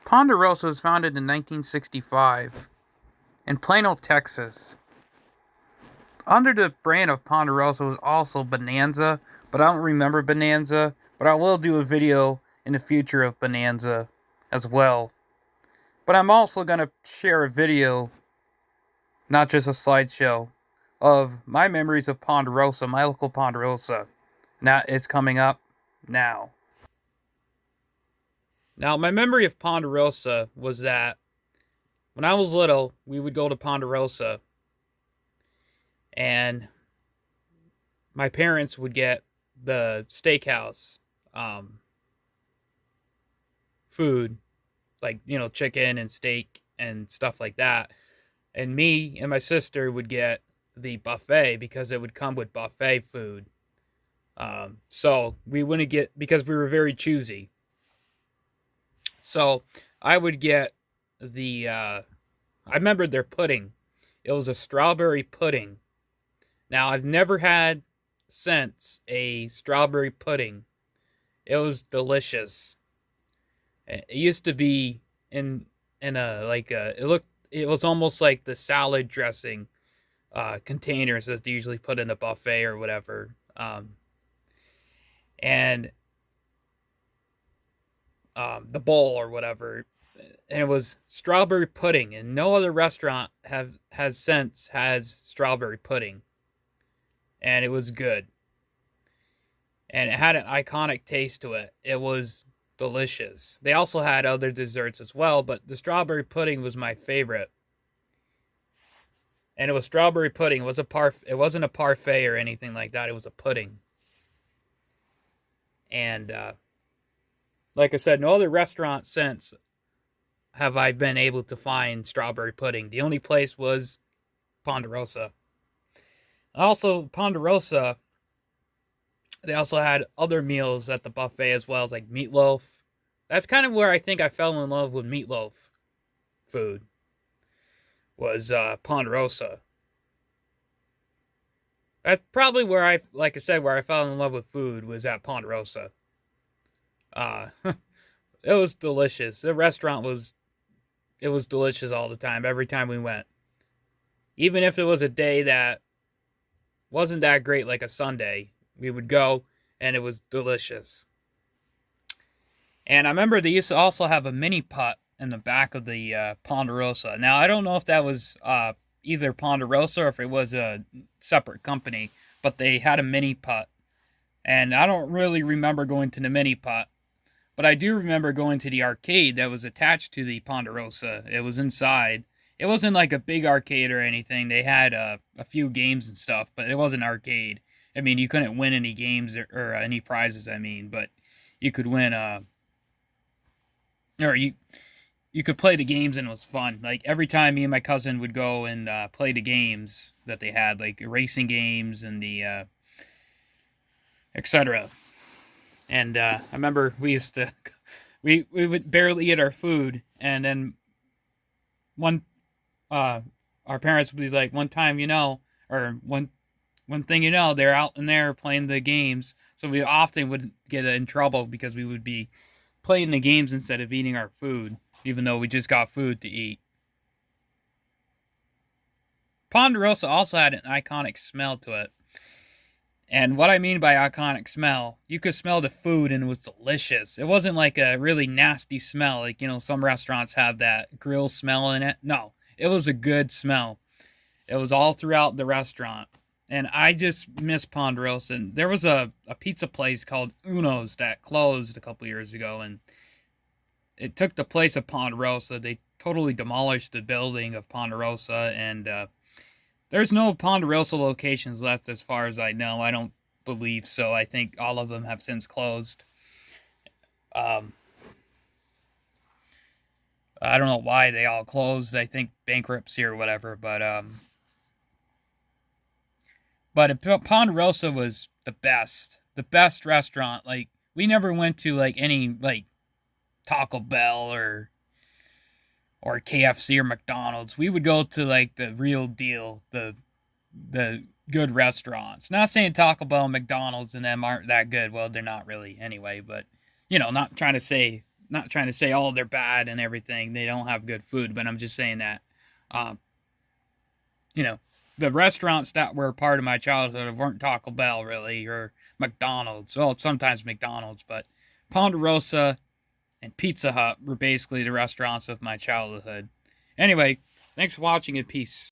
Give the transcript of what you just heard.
Ponderosa was founded in 1965 in Plano, Texas. Under the brand of Ponderosa was also Bonanza, but I don't remember Bonanza. But I will do a video in the future of Bonanza as well. But I'm also going to share a video, not just a slideshow, of my memories of Ponderosa, my local Ponderosa. Now it's coming up now. Now, my memory of Ponderosa was that when I was little, we would go to Ponderosa, and my parents would get the Steakhouse food, like, chicken and steak and stuff like that. And me and my sister would get the buffet because it would come with buffet food. So we wouldn't get, because we were very choosy. So I would get I remember their pudding. It was a strawberry pudding. Now, I've never had since a strawberry pudding. It was delicious. It used to be in it was almost like the salad dressing containers that they usually put in a buffet or whatever. And the bowl or whatever, and it was strawberry pudding, and no other restaurant has strawberry pudding, and it was good, and it had an iconic taste to it. It was delicious. They also had other desserts as well, but the strawberry pudding was my favorite, and it was strawberry pudding. It wasn't a parfait or anything like that. It was a pudding, and like I said, no other restaurant since have I been able to find strawberry pudding. The only place was Ponderosa. Also, Ponderosa, they also had other meals at the buffet as well, like meatloaf. That's kind of where I think I fell in love with meatloaf food, was Ponderosa. That's probably where like I said, where I fell in love with food was at Ponderosa. It was delicious. The restaurant was delicious all the time, every time we went. Even if it was a day that wasn't that great, like a Sunday, we would go, and it was delicious. And I remember they used to also have a mini putt in the back of the Ponderosa. Now, I don't know if that was either Ponderosa or if it was a separate company, but they had a mini putt. And I don't really remember going to the mini putt, but I do remember going to the arcade that was attached to the Ponderosa. It was inside. It wasn't like a big arcade or anything. They had a few games and stuff, but it wasn't an arcade. I mean, you couldn't win any games or any prizes, but you could win, or you could play the games, and it was fun. Like, every time me and my cousin would go and play the games that they had, like the racing games and the etc. And I remember we used to, we would barely eat our food, and then our parents would be like, one thing they're out in there playing the games. So we often would get in trouble because we would be playing the games instead of eating our food, even though we just got food to eat. Ponderosa also had an iconic smell to it. And what I mean by iconic smell, you could smell the food and it was delicious. It wasn't like a really nasty smell, like, some restaurants have that grill smell in it. No, it was a good smell. It was all throughout the restaurant. And I just miss Ponderosa. And there was a pizza place called Uno's that closed a couple years ago, and it took the place of Ponderosa. They totally demolished the building of Ponderosa, and there's no Ponderosa locations left as far as I know. I don't believe so. I think all of them have since closed. I don't know why they all closed. I think bankruptcy or whatever. But Ponderosa was the best restaurant. Like, we never went to like any like Taco Bell or KFC or McDonald's. We would go to like the real deal, the good restaurants. Not saying Taco Bell and McDonald's and them aren't that good. Well, they're not really anyway, but not trying to say not trying to say, oh, they're bad and everything. They don't have good food, but I'm just saying that, you know, the restaurants that were part of my childhood weren't Taco Bell, really, or McDonald's. Well, sometimes McDonald's, but Ponderosa and Pizza Hut were basically the restaurants of my childhood. Anyway, thanks for watching and peace.